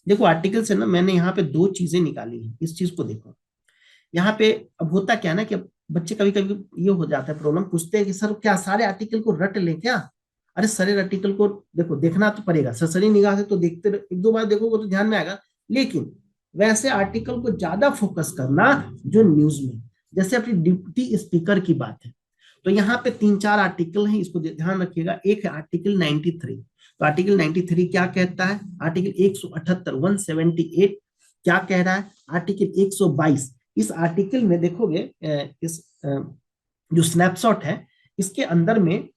देखो आर्टिकल से ना मैंने यहाँ पे दो चीजें निकाली हैं, इस चीज को देखो। यहाँ पे अब होता क्या है ना कि अब बच्चे कभी कभी ये हो जाता है प्रॉब्लम, पूछते हैं कि सर क्या सारे आर्टिकल को रट लें क्या? अरे सारे आर्टिकल को देखो देखना तो पड़ेगा, सरसरी निगाह से तो देखते एक दो बार देखोगे तो ध्यान में आएगा, लेकिन वैसे आर्टिकल को ज्यादा फोकस करना जो न्यूज में, जैसे अपनी डिप्टी स्पीकर की बात है, तो यहाँ पे तीन चार आर्टिकल हैं, इसको ध्यान रखिएगा। एक है आर्टिकल 93। तो आर्टिकल 93 क्या कहता है? आर्टिकल 178 178 क्या कह रहा है? आर्टिकल 122, इस आर्टिकल में देखोगे इस जो स्नैपशॉट है इसके अंदर में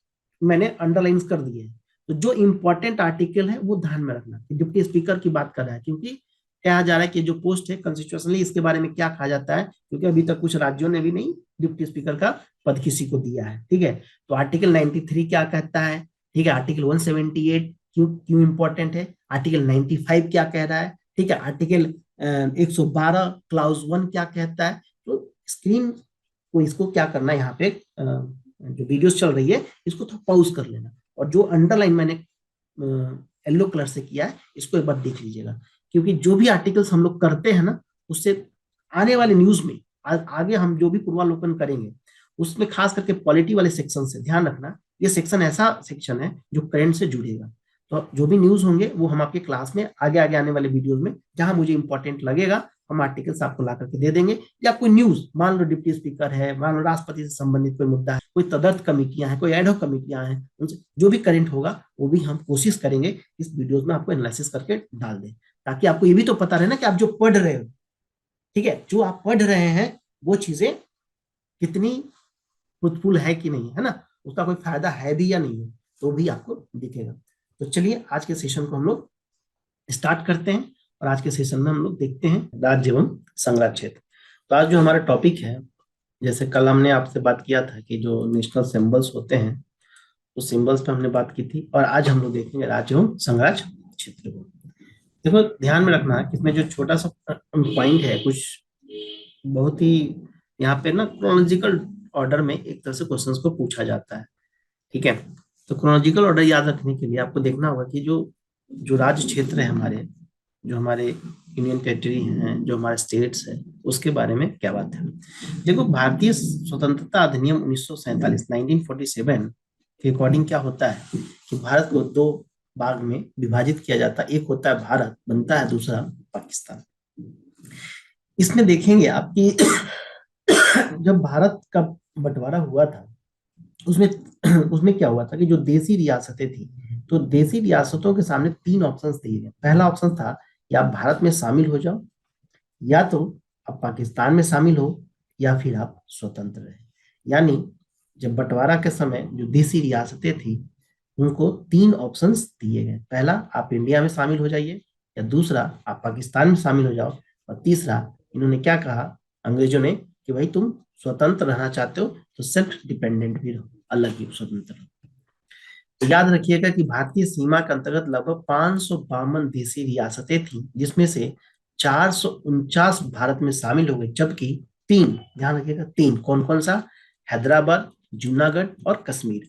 मैंने अंडरलाइन कर दिए हैं। तो जो इंपॉर्टेंट आर्टिकल है वो ध्यान में रखना, डिप्टी स्पीकर की बात कर रहा है, क्योंकि कहा जा रहा है कि जो पोस्ट है कॉन्स्टिट्यूशनली इसके बारे में क्या कहा जाता है, क्योंकि अभी तक कुछ राज्यों ने भी नहीं डिप्टी स्पीकर का पद किसी को दिया है। ठीक है, तो आर्टिकल 93 क्या कहता है? ठीक है, आर्टिकल 178 क्यों क्यों इंपॉर्टेंट है? आर्टिकल 95 क्या कह रहा है? ठीक है, आर्टिकल 112 क्लाउज 1 क्या कहता है? तो स्क्रीन को इसको क्या करना है, यहाँ पे जो वीडियोस चल रही है इसको थोड़ा पॉज कर लेना, और जो अंडरलाइन मैंने येलो कलर से किया है इसको एक बार देख लीजिएगा, क्योंकि जो भी आर्टिकल्स हम लोग करते हैं ना उससे आने वाले न्यूज में आगे हम जो भी पूर्वालोकन करेंगे उसमें खास करके पॉलिटी वाले सेक्शन से ध्यान रखना, ये सेक्शन ऐसा सेक्शन है जो करंट से जुड़ेगा। तो जो भी न्यूज होंगे वो हम आपके क्लास में आगे आगे आने वाले वीडियोज में जहां मुझे इंपॉर्टेंट लगेगा हम आर्टिकल्स आपको ला करके दे देंगे। या कोई न्यूज, मान लो डिप्टी स्पीकर है, मान लो राष्ट्रपति से संबंधित कोई मुद्दा है, कोई तदर्थ कमेटियां हैं, कोई एडहॉक कमेटियां हैं, उनसे जो भी करंट होगा वो भी हम कोशिश करेंगे इस वीडियोज में आपको एनालिसिस करके डाल दें, ताकि आपको ये भी तो पता रहे ना कि आप जो पढ़ रहे हो, ठीक है, जो आप पढ़ रहे हैं वो चीजें कितनी फ्रूटफुल है कि नहीं, है ना, उसका कोई फायदा है भी या नहीं है, तो भी आपको दिखेगा। तो चलिए आज के सेशन को हम लोग स्टार्ट करते हैं, और आज के सेशन में हम लोग देखते हैं राज्य एवं संघराज्य क्षेत्र। तो आज जो हमारा टॉपिक है, जैसे कल हमने आपसे बात किया था कि जो नेशनल सिंबल्स होते हैं उस सिंबल्स पे हमने बात की थी, और आज हम लोग देखेंगे राज्य एवं संघराज्य क्षेत्र को। देखो ध्यान में रखना कि इसमें जो छोटा सा पॉइंट है, कुछ बहुत ही यहाँ पे ना क्रोनोलॉजिकल ऑर्डर में एक तरह से क्वेश्चंस को पूछा जाता है। ठीक है, तो क्रोनोलॉजिकल ऑर्डर याद रखने के लिए आपको देखना होगा कि जो जो राज्य क्षेत्र है हमारे, जो हमारे यूनियन टेरिटरी हैं, जो हमारे स्टेट्स है, उसके बारे में क्या बात है। देखो भारतीय स्वतंत्रता अधिनियम 1947 1947 के अकॉर्डिंग क्या होता है कि भारत को दो भाग में विभाजित किया जाता है, एक होता है भारत बनता है, दूसरा पाकिस्तान। इसमें देखेंगे आपकी जब भारत का बंटवारा हुआ था उसमें उसमें क्या हुआ था कि जो देसी रियासतें थी, तो देसी रियासतों के सामने तीन ऑप्शंस दिए गए। पहला ऑप्शन था कि आप भारत में शामिल हो जाओ, या तो आप पाकिस्तान में शामिल हो, या फिर आप स्वतंत्र रहे। यानी जब बंटवारा के समय जो देसी रियासतें थी उनको तीन ऑप्शंस दिए गए, पहला आप इंडिया में शामिल हो जाइए, या दूसरा आप पाकिस्तान में शामिल हो जाओ, और तीसरा इन्होंने क्या कहा अंग्रेजों ने कि भाई तुम स्वतंत्र रहना चाहते हो तो सेल्फ डिपेंडेंट भी रहो, अलग ही स्वतंत्र रहो। तो याद रखिएगा कि भारतीय सीमा के अंतर्गत लगभग 552 देशी रियासतें थी, जिसमें से 449 भारत में शामिल हो गई, जबकि तीन, ध्यान रखिएगा तीन, कौन कौन सा? हैदराबाद, जूनागढ़ और कश्मीर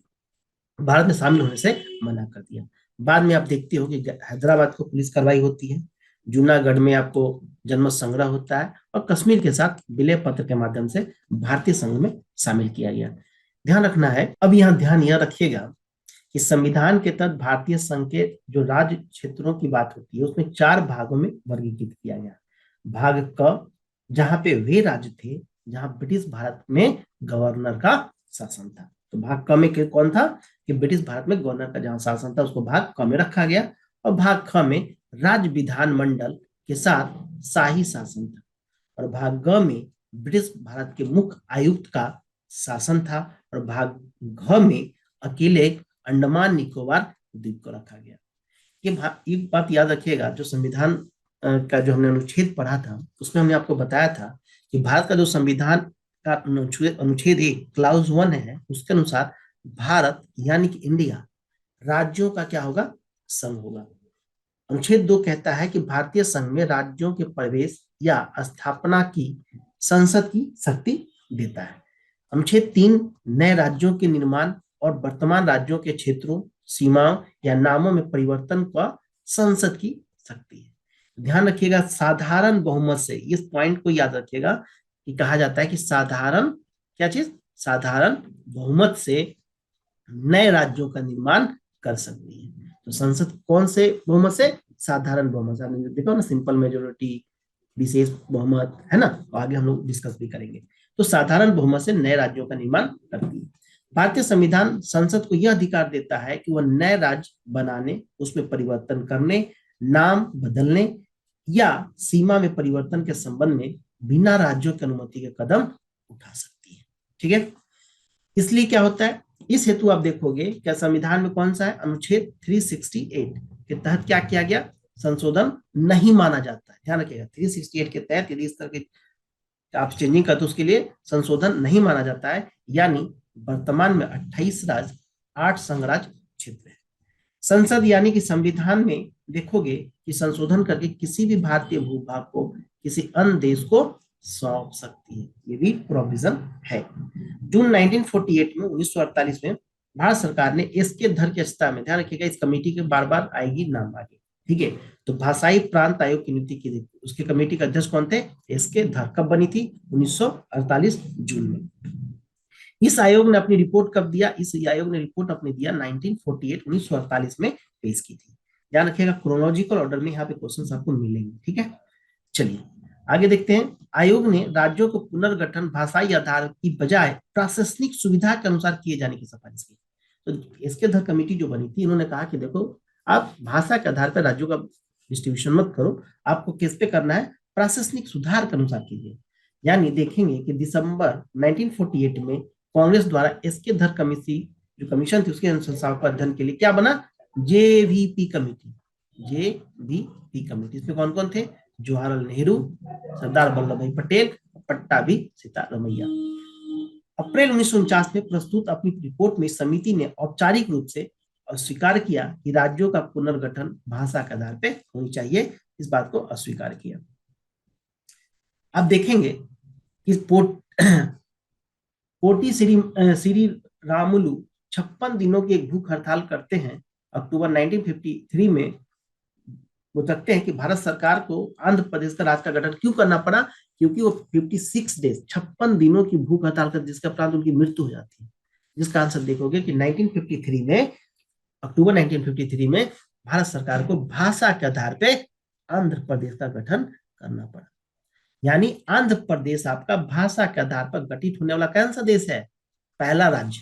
भारत में शामिल होने से मना कर दिया। बाद में आप देखते हो कि हैदराबाद को पुलिस कार्रवाई होती है, जूनागढ़ में आपको जनमत संग्रह होता है, और कश्मीर के साथ विलय पत्र के माध्यम से भारतीय संघ में शामिल किया गया। ध्यान रखना है, अब यहाँ ध्यान यह रखिएगा कि संविधान के तहत भारतीय संघ के जो राज्य क्षेत्रों की बात होती है उसमें चार भागों में वर्गीकृत किया गया। भाग क, जहां पे वे राज्य थे जहां ब्रिटिश भारत में गवर्नर का शासन था। तो भाग क में कौन था कि ब्रिटिश भारत में गवर्नर का जहां शासन था उसको भाग क में रखा गया, और भाग ख में राज्य विधान मंडल के साथ शाही शासन था, और भाग ग में ब्रिटिश भारत के मुख्य आयुक्त का शासन था, और भाग घ में अकेले अंडमान निकोबार द्वीप को रखा गया। ये बात याद रखिएगा, जो संविधान का जो हमने अनुच्छेद पढ़ा था उसमें हमने आपको बताया था कि भारत का जो संविधान का अनुच्छेद एक क्लाउज 1 है, उसके अनुसार भारत यानी कि इंडिया राज्यों का क्या होगा? संघ होगा। अनुच्छेद 2 कहता है कि भारतीय संघ में राज्यों के प्रवेश या स्थापना की संसद की शक्ति देता है। अनुच्छेद 3 नए राज्यों के निर्माण और वर्तमान राज्यों के क्षेत्रों, सीमाओं या नामों में परिवर्तन का संसद की शक्ति है। ध्यान रखिएगा साधारण बहुमत से, इस पॉइंट को याद रखिएगा कि कहा जाता है कि साधारण, क्या चीज, साधारण बहुमत से नए राज्यों का निर्माण कर सकती है। तो संसद कौन से बहुमत से, साधारण बहुमत से, आपने देखा ना, सिंपल मेजोरिटी, विशेष बहुमत, है ना, तो आगे हम लोग डिस्कस भी करेंगे। तो साधारण बहुमत से नए राज्यों का निर्माण करती है। भारतीय संविधान संसद को यह अधिकार देता है कि वह नए राज्य बनाने, उसमें परिवर्तन करने, नाम बदलने या सीमा में परिवर्तन के संबंध में बिना राज्यों की अनुमति के कदम उठा सकती है। ठीक है, इसलिए क्या होता है, इस हेतु आप देखोगे क्या संविधान में कौन सा है, अनुच्छेद 368 के तहत क्या किया गया, संशोधन नहीं माना जाता है। ध्यान रखिएगा 368 के तहत यदि इस तरह के आप चेंजिंग करते उसके लिए संशोधन नहीं माना जाता है। यानी वर्तमान में 28 राज्य, 8 संघराज्य क्षेत्र है। संसद यानी कि संविधान में देखोगे कि संशोधन करके किसी भी भारतीय भूभाग को किसी अन्य देश को सौंप सकती है, ये भी प्रोविजन है। जून 1948 में 1948 में भारत सरकार ने एसके धर की अध्यक्षता में, ध्यान रखिएगा इस कमेटी के बार बार आएगी नाम आगे, ठीक है, तो भाषाई प्रांत आयोग की नियुक्ति की थी। उसके कमेटी के अध्यक्ष कौन थे, एसके धर। कब बनी थी, 1948 जून में। इस आयोग ने अपनी रिपोर्ट कब दिया, इस आयोग ने रिपोर्ट अपनी दिया 1948 1948 में पेश की थी। ध्यान रखिएगा क्रोनोलॉजिकल ऑर्डर में यहाँ पे क्वेश्चन आपको मिलेंगे। ठीक है, चलिए आगे देखते हैं। आयोग ने राज्यों को पुनर्गठन भाषाई आधार की बजाय प्रशासनिक सुविधा के अनुसार किए जाने की सिफारिश की। तो इसके अधर कमेटी जो बनी थी, इन्होंने कहा कि देखो आप भाषा के आधार पर राज्यों का डिस्ट्रीब्यूशन मत करो, आपको किस पे करना है, प्रशासनिक सुधार के अनुसार कीजिए। यानी देखेंगे कि दिसंबर 1948 में कांग्रेस द्वारा इसके धर कमेटी जो कमीशन थी उसके अनुशंसाओं पर अध्ययन के लिए क्या बना, जेवीपी कमेटी। जेवीपी कमेटी, इसमें कौन कौन थे, जवाहरलाल नेहरू, सरदार वल्लभ भाई पटेल, पट्टाभी सीतारमैया। अप्रैल 1949 में प्रस्तुत अपनी रिपोर्ट में समिति ने औपचारिक रूप से अस्वीकार किया कि राज्यों का पुनर्गठन भाषा के आधार पर होनी चाहिए, इस बात को अस्वीकार किया। अब देखेंगे कि कोटी श्री रामुलु 56 दिनों की एक भूख हड़ताल करते हैं। अक्टूबर 1953 में वो कहते हैं कि भारत सरकार को आंध्र प्रदेश का राज्य का गठन क्यों करना पड़ा, क्योंकि वो 56 डेज 56 दिनों की भूख हड़ताल कर जिसके उपरांत उनकी मृत्यु हो जाती है। जिसका आंसर देखोगे कि 1953 में, अक्टूबर 1953 में भारत सरकार को भाषा के आधार पर आंध्र प्रदेश का गठन करना पड़ा। यानी आंध्र प्रदेश आपका भाषा के आधार पर गठित होने वाला कौन सा देश है, पहला राज्य।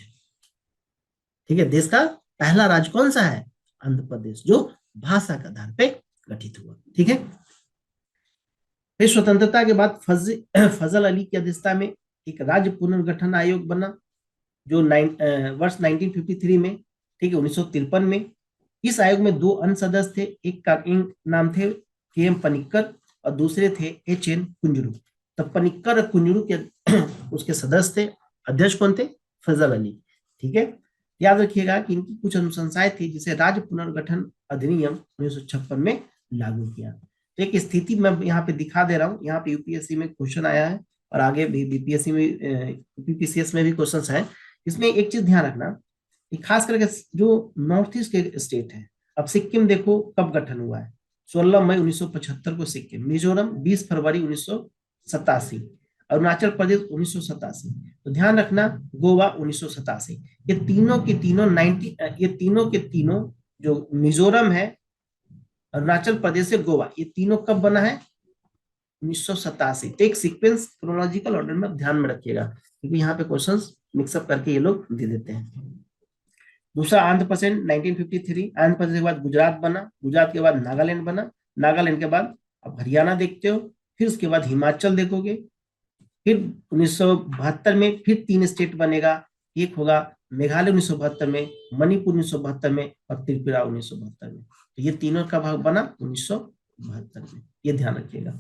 ठीक है, देश का पहला राज्य कौन सा है, आंध्र प्रदेश, जो भाषा के आधार पर गठित हुआ। ठीक है, फिर स्वतंत्रता के बाद फजल अली की अध्यक्षता में एक राज्य पुनर्गठन आयोग बना जो वर्ष 1953 में, ठीक है, 1953 में। इस आयोग में 2 अन्य सदस्य थे, एक का नाम थे के.एम. पनिक्कर और दूसरे थे H.N. कुंजरू। तो पनिक्कर और कुंजरू के उसके सदस्य थे, अध्यक्ष कौन थे, फजल अली। ठीक है, याद रखिएगा कि इनकी कुछ अनुशंसाएं थी जिसे राज्य पुनर्गठन अधिनियम 1956 में लागू किया। तो एक स्थिति मैं यहाँ पे दिखा दे रहा हूँ, यहाँ पे यूपीएससी में क्वेश्चन आया है और आगे भी बीपीएससी में, पीपीसीएस में भी क्वेश्चन है। इसमें एक चीज ध्यान रखना कि खास करके जो नॉर्थ ईस्ट के स्टेट है, अब सिक्किम देखो कब गठन हुआ है, 16 मई 1975 को सिक्किम, मिजोरम 20 फरवरी 1987, अरुणाचल प्रदेश 1987, तो ध्यान रखना गोवा 1987। ये तीनों के तीनों 90, ये तीनों के तीनों जो मिजोरम है, अरुणाचल प्रदेश से गोवा, ये तीनों कब बना है, 1987। तो एक सीक्वेंस क्रोनोलॉजिकल ऑर्डर में ध्यान में रखिएगा क्योंकि यहाँ पे क्वेश्चंस मिक्सअप करके ये लोग दे देते हैं। दूसरा आंध्र प्रदेश 1953, आंध्र प्रदेश के बाद गुजरात बना, गुजरात के बाद नागालैंड बना, नागालैंड के बाद अब हरियाणा देखते हो, फिर उसके बाद हिमाचल देखोगे, फिर 1972 में फिर 3 स्टेट बनेगा, एक होगा मेघालय 1972 में, मणिपुर 1972 में और त्रिपुरा 1972 में। तो ये तीनों का भाग बना 1972 में, ये ध्यान रखिएगा।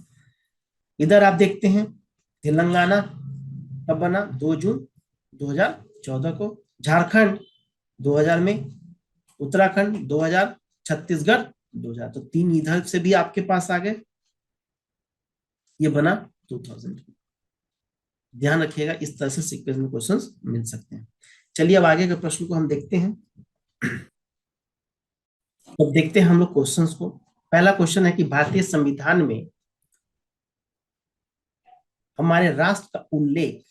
इधर आप देखते हैं तेलंगाना कब बना, 2 जून 2014 को, झारखंड 2000 में, उत्तराखंड 2000, छत्तीसगढ़ 2000। तो 3 इधर से भी आपके पास आ गए, ये बना 2000। ध्यान रखिएगा इस तरह से सीक्वेंस में क्वेश्चंस मिल सकते हैं। चलिए अब आगे के प्रश्न को हम देखते हैं। अब देखते हैं हम लोग क्वेश्चंस को। पहला क्वेश्चन है कि भारतीय संविधान में हमारे राष्ट्र का उल्लेख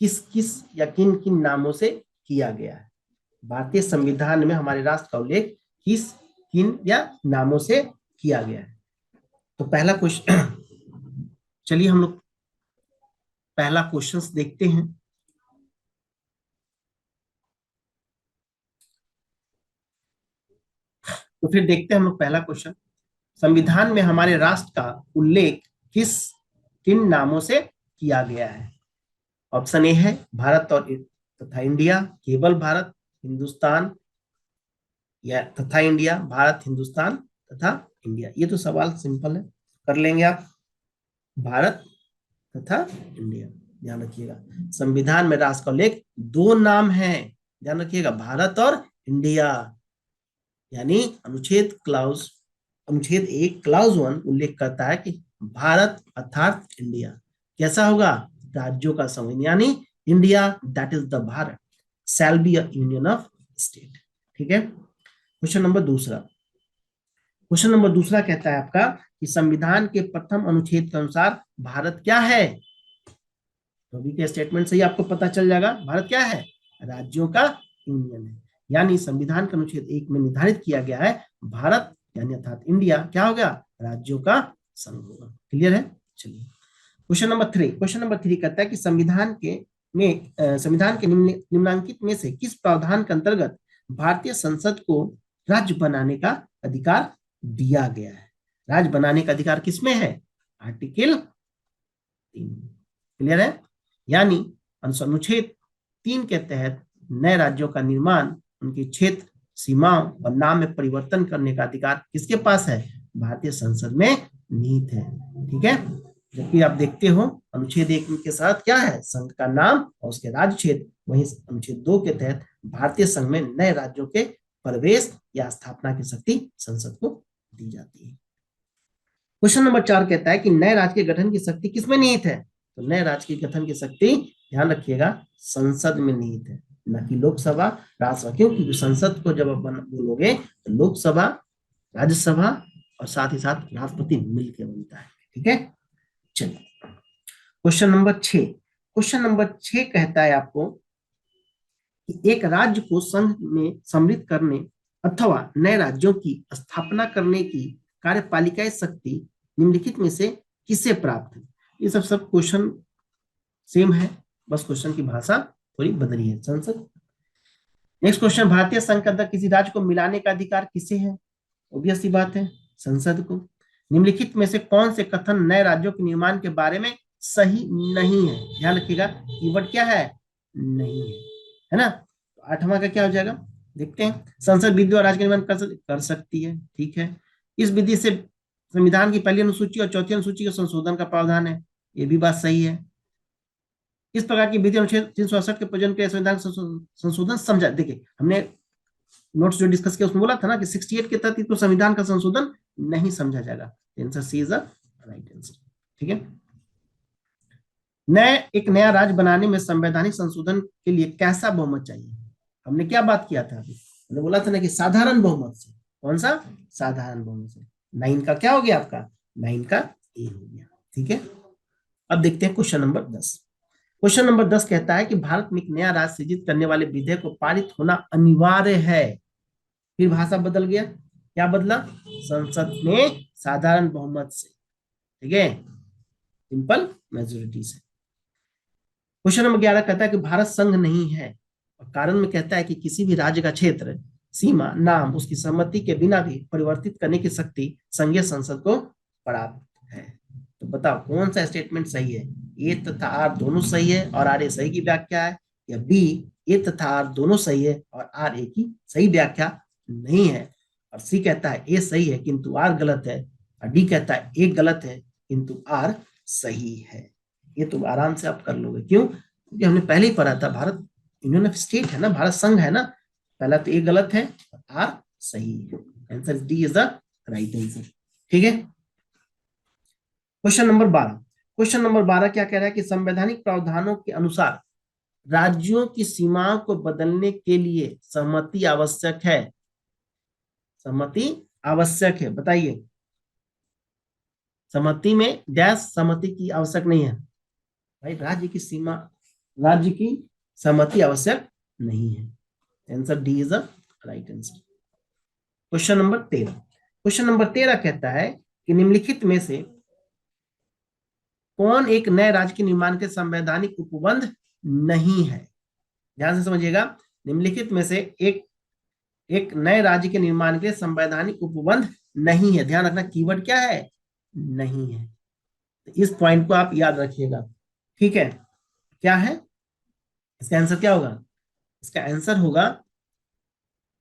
किस किस या किन किन नामों से किया गया है। भारतीय संविधान में हमारे राष्ट्र का उल्लेख किस किन या नामों से किया गया है। तो पहला क्वेश्चन चलिए हम लोग पहला क्वेश्चन देखते हैं। तो फिर देखते हैं हम लोग पहला क्वेश्चन, संविधान में हमारे राष्ट्र का उल्लेख किस किन नामों से किया गया है। ऑप्शन ए है भारत और तथा इंडिया, केवल भारत, हिंदुस्तान या तथा इंडिया, भारत हिंदुस्तान तथा इंडिया। ये तो सवाल सिंपल है, कर लेंगे आप। भारत तथा इंडिया, ध्यान रखिएगा संविधान में राष्ट्र का उल्लेख दो नाम है, ध्यान रखिएगा भारत और इंडिया। यानी अनुच्छेद 1 क्लाउज 1 उल्लेख करता है कि भारत अर्थात इंडिया कैसा होगा, राज्यों का समूह, यानी India that is the Bharat shall be a union of state. ठीक है। क्वेश्चन नंबर दूसरा कहता है आपका कि संविधान के प्रथम अनुच्छेद के अनुसार भारत क्या है। तो अभी के स्टेटमेंट से ही आपको पता चल जाएगा भारत क्या है, राज्यों का यूनियन है। यानी संविधान के अनुच्छेद 1 में निर्धारित किया गया है भारत यानी अर्थात इंडिया क्या हो गया, राज्यों का संघ होगा। क्लियर है। चलिए क्वेश्चन नंबर 3 कहता है कि संविधान के निम्नलिखित में से किस प्रावधान के अंतर्गत भारतीय संसद को राज्य बनाने का अधिकार दिया गया है। राज्य बनाने का अधिकार किसमें है, आर्टिकल 3। क्लियर है। यानी अनुच्छेद 3 के तहत नए राज्यों का निर्माण, उनके क्षेत्र, सीमाओं और नाम में परिवर्तन करने का अधिकार किसके पास है, भारतीय संसद में निहित है। ठीक है। जबकि आप देखते हो अनुच्छेद 1 के साथ क्या है, संघ का नाम और उसके राज्य क्षेत्र, वहीं अनुच्छेद 2 के तहत भारतीय संघ में नए राज्यों के प्रवेश या स्थापना की शक्ति संसद को दी जाती है। क्वेश्चन नंबर 4 कहता है कि नए राज्य के गठन की शक्ति किसमें निहित है। तो नए राज्य के गठन की शक्ति ध्यान रखिएगा संसद में निहित है, न कि लोकसभा राज्यसभा। क्योंकि संसद को जब आप बोलोगे तो लोकसभा, राज्यसभा और साथ ही साथ राष्ट्रपति मिलकर बनता है। ठीक है। चलिए क्वेश्चन नंबर 6 कहता है आपको कि एक राज्य को संघ में सम्मिलित करने अथवा नए राज्यों की स्थापना करने की कार्यपालिकाई शक्ति निम्नलिखित में से किसे प्राप्त है। ये सब क्वेश्चन सेम है, बस क्वेश्चन की भाषा थोड़ी बदली है। संसद। नेक्स्ट क्वेश्चन, भारतीय संघ के अंदर किसी राज्य को मिलाने का अधिकार किसे है। ऑब्वियस सी बात है, संसद को। निम्नलिखित में से कौन से कथन नए राज्यों के निर्माण के बारे में सही नहीं है। ध्यान रखिएगा कीवर्ड क्या है, नहीं है ना। तो 8वां का क्या हो जाएगा, देखते हैं। संसद विधि और राज्य का निर्माण कर सकती है। ठीक है। इस विधि से संविधान की पहली अनुसूची और चौथी अनुसूची के संशोधन का प्रावधान है, ये भी बात सही है। इस प्रकार की विधि अनुच्छेद 368 के प्रयोजन के संविधान संशोधन समझा। देखिए हमने नोट्स जो डिस्कस किया उसमें बोला था ना कि 68 के तहत तो संविधान का संशोधन नहीं समझा जाएगा। Answer C is the right answer. ठीक है। एक नया राज्य बनाने में संवैधानिक संशोधन के लिए कैसा बहुमत चाहिए। हमने क्या बात किया था अभी, हमने बोला था ना कि साधारण बहुमत से। कौन सा, साधारण बहुमत से। 9 का क्या हो गया आपका, 9 का ए हो गया। ठीक है। अब देखते हैं क्वेश्चन नंबर 10। क्वेश्चन नंबर 10 कहता है कि भारत में एक नया राज्य सृजित करने वाले विधेयक को पारित होना अनिवार्य है। फिर भाषा बदल गया, क्या बदला, संसद में साधारण बहुमत से। ठीक है, सिंपल मेजोरिटी से। क्वेश्चन नंबर 11 कहता है कि भारत संघ नहीं है, और कारण में कहता है कि किसी भी राज्य का क्षेत्र, सीमा, नाम उसकी सहमति के बिना भी परिवर्तित करने की शक्ति संघीय संसद को प्राप्त है। तो बताओ कौन सा स्टेटमेंट सही है। ए तथा आर दोनों सही है और आर ए सही की व्याख्या है, या बी ए तथा आर दोनों सही है और आर ए की सही व्याख्या नहीं है, और सी कहता है ए सही है किंतु आर गलत है, और डी कहता है ए गलत है किंतु आर सही है। ये तो आराम से आप कर लोगे। क्यों, क्योंकि हमने पहले ही पढ़ा था भारत यूनियन ऑफ स्टेट है ना, भारत संघ है ना। पहला तो ए गलत है, आर सही है। Answer D is the right answer. ठीक है। क्वेश्चन नंबर 12 क्या कह रहा है कि संवैधानिक प्रावधानों के अनुसार राज्यों की सीमाओं को बदलने के लिए सहमति आवश्यक है। सहमति आवश्यक है, बताइए सहमति में डैश सहमति की आवश्यक नहीं है भाई, राज्य की सहमति आवश्यक नहीं है। Answer D is the right answer. Question number 13 कहता है कि निम्नलिखित में से कौन एक नए राज्य के निर्माण के संवैधानिक उपबंध नहीं है। ध्यान से समझिएगा, निम्नलिखित में से एक नए राज्य के निर्माण के संवैधानिक उपबंध नहीं है। ध्यान रखना, कीवर्ड क्या है, नहीं है। तो इस पॉइंट को आप याद रखिएगा, ठीक है। क्या है इसका आंसर, क्या होगा इसका आंसर, होगा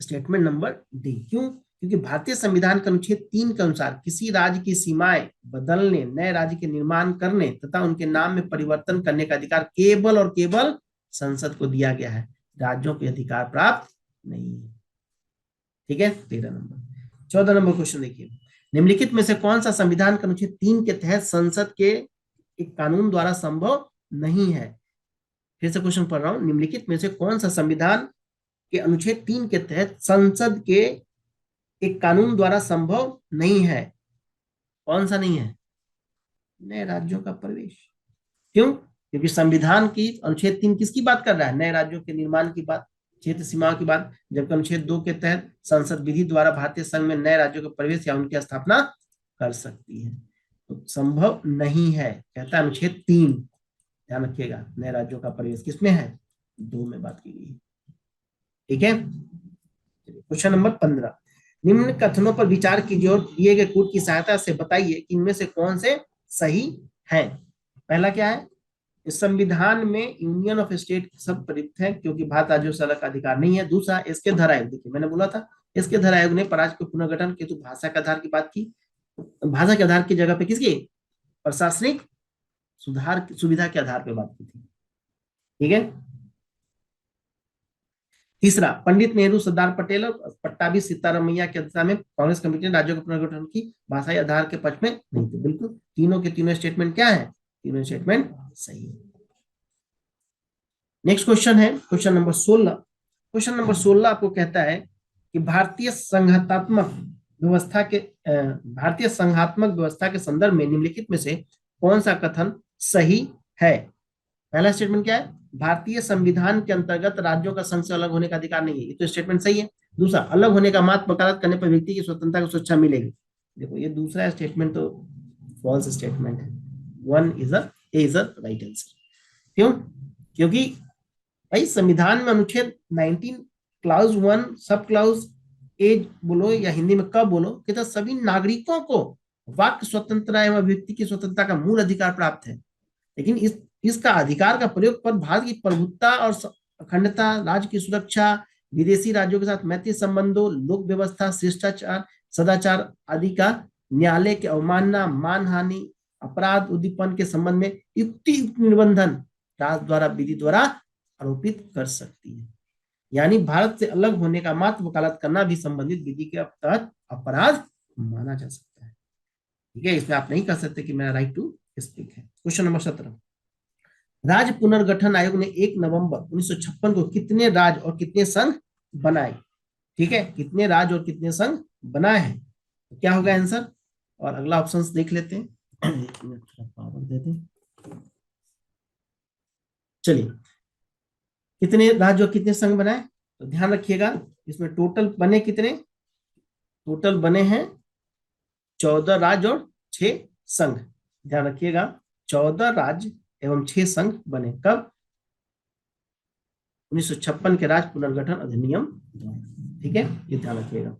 स्टेटमेंट नंबर डी। क्यों? क्योंकि भारतीय संविधान के अनुच्छेद 3 के अनुसार किसी राज्य की सीमाएं बदलने, नए राज्य के निर्माण करने तथा उनके नाम में परिवर्तन करने का अधिकार केवल और केवल संसद को दिया गया है, राज्यों को अधिकार प्राप्त नहीं है। ठीक है, 13 नंबर। 14 नंबर क्वेश्चन देखिए, निम्नलिखित में से कौन सा संविधान के अनुच्छेद 3 के तहत संसद के एक कानून द्वारा संभव नहीं है। फिर से क्वेश्चन पढ़ रहा हूं, निम्नलिखित में से कौन सा संविधान के अनुच्छेद 3 के तहत संसद के एक कानून द्वारा संभव नहीं है। कौन सा नहीं है, नए राज्यों का प्रवेश। क्यों? क्योंकि संविधान की अनुच्छेद 3 किसकी बात कर रहा है, नए राज्यों के निर्माण की बात, क्षेत्र सीमाओं की बात, जबकि अनुच्छेद 2 के तहत संसद विधि द्वारा भारतीय संघ में नए राज्यों का प्रवेश या उनकी स्थापना कर सकती है। तो संभव नहीं है, कहता है अनुच्छेद 3। ध्यान रखिएगा, नए राज्यों का प्रवेश किसमें है, 2 में बात की गई है। ठीक है, क्वेश्चन नंबर 15, निम्न कथनों पर विचार कीजिए और दिए गए कूट की सहायता से बताइए कि इनमें से कौन से सही हैं। पहला क्या है, इस संविधान में यूनियन ऑफ स्टेट सब प्रयुक्त है क्योंकि भारत राज्यों से अलग का अधिकार नहीं है। दूसरा, इसके धर आयोग, देखिए मैंने बोला था इसके धर आयोग ने राज्य के पुनर्गठन के तो भाषा के आधार की बात की, भाषा के आधार की जगह पे किसकी, प्रशासनिक सुधार सुविधा के आधार पर बात की थी। ठीक है, तीसरा, पंडित नेहरू, सरदार पटेल और पट्टाभी सीतारामैया की अध्यक्षता में कांग्रेस कमेटी ने राज्यों के पुनर्गठन की भाषाई आधार के पक्ष में नहीं थे। बिल्कुल, तीनों के तीनों स्टेटमेंट क्या है, तीनों स्टेटमेंट सही है। नेक्स्ट क्वेश्चन है क्वेश्चन नंबर 16। क्वेश्चन नंबर 16 आपको कहता है कि भारतीय संघात्मक व्यवस्था के संदर्भ में निम्नलिखित में से कौन सा कथन सही है। पहला स्टेटमेंट क्या है, भारतीय संविधान के अंतर्गत राज्यों का संघ से अलग होने का अधिकार नहीं है, ये तो स्टेटमेंट सही है। दूसरा, अलग होने का मात्र वकालत करने पर व्यक्ति की स्वतंत्रता को सुरक्षा मिलेगी। देखो ये दूसरा स्टेटमेंट तो फॉल्स स्टेटमेंट है, one is the right answer. क्यों? क्योंकि भाई संविधान में अनुच्छेद 19 क्लाउज 1 सब क्लाउज ए बोलो या हिंदी में कब बोलो कि तो सभी नागरिकों को वाक्य स्वतंत्रता एवं अभिव्यक्ति की स्वतंत्रता का मूल अधिकार प्राप्त है, लेकिन इसका अधिकार का प्रयोग पर भारत की प्रभुत्ता और अखंडता, राज्य की सुरक्षा, विदेशी राज्यों के साथ मैत्री संबंधों, लोक व्यवस्था, शिष्टाचार, सदाचार आदि का न्यायालय के अवमानना, मानहानि, अपराध उद्दीपन के संबंध में युक्तियुक्त निबंधन राज्य द्वारा विधि द्वारा आरोपित कर सकती है। यानी भारत से अलग होने का मात्र वकालत करना भी संबंधित विधि के तहत अपराध माना जा सकता है। ठीक है, इसमें आप नहीं कह सकते कि मेरा राइट टू स्पीक है। क्वेश्चन नंबर 17, राज्य पुनर्गठन आयोग ने 1 नवंबर 1956 को कितने राज्य और कितने संघ बनाए। ठीक है, कितने राज्य और कितने संघ बनाए हैं, तो क्या होगा आंसर। और अगला ऑप्शन देख लेते हैं, पावर दे दें। चलिए, कितने राज्य और कितने संघ बनाए, तो ध्यान रखिएगा इसमें टोटल बने कितने, टोटल बने हैं 14 राज्य और 6 संघ। ध्यान रखिएगा 14 राज्य एवं 6 संघ बने कब, 1956 के राज्य पुनर्गठन अधिनियम। ठीक है, ये ध्यान रखिएगा।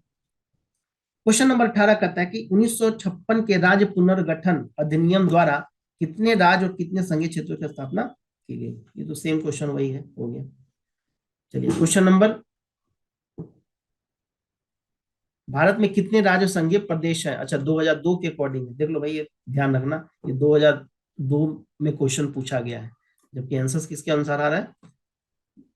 क्वेश्चन नंबर 18 कहता है कि 1956 के राज्य पुनर्गठन अधिनियम द्वारा कितने राज्य और कितने संघीय क्षेत्रों की स्थापना की गई। ये तो सेम क्वेश्चन वही है, हो गया। चलिए, क्वेश्चन नंबर, भारत में कितने राज्य संघीय प्रदेश हैं। अच्छा, 2002 के अकॉर्डिंग देख लो भाई, ये ध्यान रखना, ये 2002 में क्वेश्चन पूछा गया है, जबकि आंसर किसके अनुसार आ रहा है।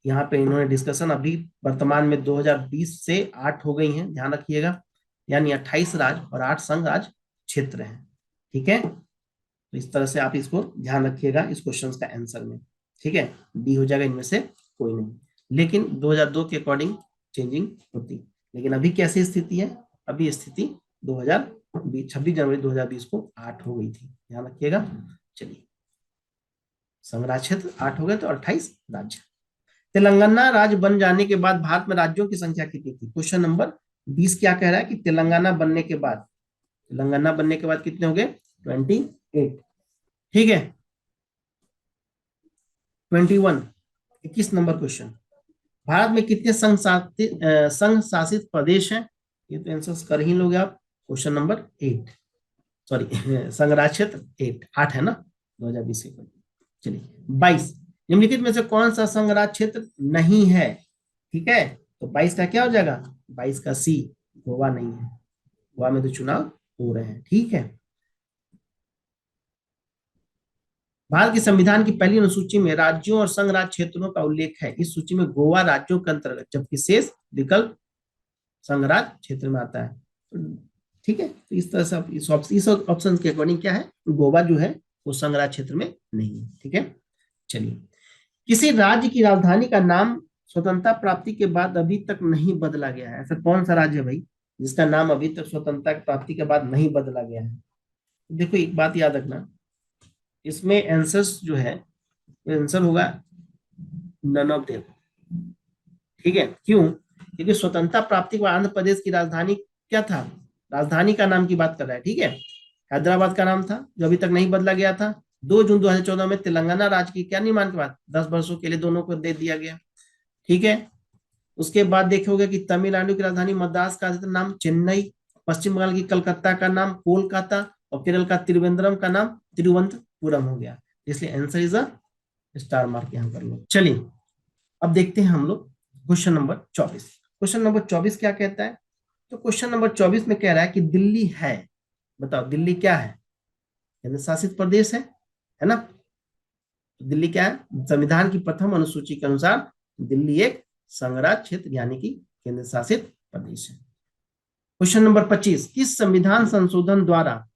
यहाँ पे इन्होंने डिस्कशन अभी वर्तमान में 2020 से 8 हो गई हैं, ध्यान रखिएगा, यानी 28 राज्य और 8 संघ राज्य क्षेत्र हैं। ठीक है, तो इस तरह से आप इसको ध्यान रखिएगा इस क्वेश्चन का आंसर में। ठीक है, डी हो जाएगा इनमें से कोई नहीं, लेकिन 2002 के अकॉर्डिंग चेंजिंग होती। लेकिन अभी कैसी स्थिति है, अभी स्थिति 2023 26 जनवरी 2020 को 8 हो गई थी, ध्यान रखिएगा। चलिए, संघ राज्य क्षेत्र 8 हो गए तो 28 राज्य। तेलंगाना राज्य बन जाने के बाद भारत में राज्यों की संख्या कितनी थी? क्वेश्चन नंबर 20 क्या कह रहा है कि तेलंगाना बनने के बाद कितने हो गए? 28। ठीक है, 21, 21 नंबर क्वेश्चन, भारत में कितने संघ शासित प्रदेश हैं? ये तो आंसर कर ही लोगे आप। क्वेश्चन नंबर 8, सॉरी संघ राज्य क्षेत्र 8 है ना 2020 के। चलिए 22, निम्नलिखित में से कौन सा संघ राज्य क्षेत्र नहीं है? ठीक है, तो 22 का क्या हो जाएगा? 22 का सी, गोवा नहीं है, गोवा में तो चुनाव हो रहे हैं। ठीक है, भारत के संविधान की पहली अनुसूची में राज्यों और संघ राज्य क्षेत्रों का उल्लेख है। इस सूची में गोवा राज्यों के अंतर्गत, जबकि शेष विकल्प संघ राज्य क्षेत्र में आता है। ठीक है, तो इस तरह से आप इस ऑप्शन के अकॉर्डिंग क्या है, गोवा जो है वो संघ राज्य क्षेत्र में नहीं है। ठीक है, चलिए, किसी राज्य की राजधानी का नाम स्वतंत्रता प्राप्ति के बाद अभी तक नहीं बदला गया है? ऐसा कौन सा राज्य है भाई जिसका नाम अभी तक स्वतंत्रता प्राप्ति के बाद नहीं बदला गया है? देखो एक बात याद रखना, इसमें आंसर्स जो है, आंसर होगा नन ऑफ देम। ठीक है, क्यों? क्योंकि स्वतंत्रता प्राप्ति के बाद आंध्र प्रदेश की राजधानी क्या था? राजधानी का नाम की बात कर रहा है। ठीक है, हैदराबाद का नाम था जो अभी तक नहीं बदला गया था। 2 जून 2014 में तेलंगाना राज्य की क्या निर्माण के बाद 10 वर्षों के लिए दोनों को दे दिया गया। ठीक है, उसके बाद देखोगे कि तमिलनाडु की राजधानी मद्रास का नाम चेन्नई, पश्चिम बंगाल की कलकत्ता का नाम कोलकाता और केरल का त्रिवेंद्रम का नाम तिरुवनंतपुरम हो गया। इसलिए answer is a star mark यहां कर लो। चलिए, अब देखते हैं हम लोग क्वेश्चन नंबर 24। क्वेश्चन नंबर 24 क्या कहता है? तो क्वेश्चन नंबर 24 में कह रहा है कि दिल्ली है, बताओ दिल्ली क्या है? केंद्र शासित प्रदेश है ना? दिल्ली क्या है? संविधान की प्रथम अनुसूची के अनुसार दिल्ली एक संघ राज्य क्षेत्र यानी कि केंद्र शासित प्रदेश है। क्वेश्चन नंबर 25, किस संविधान संशोधन द्वारा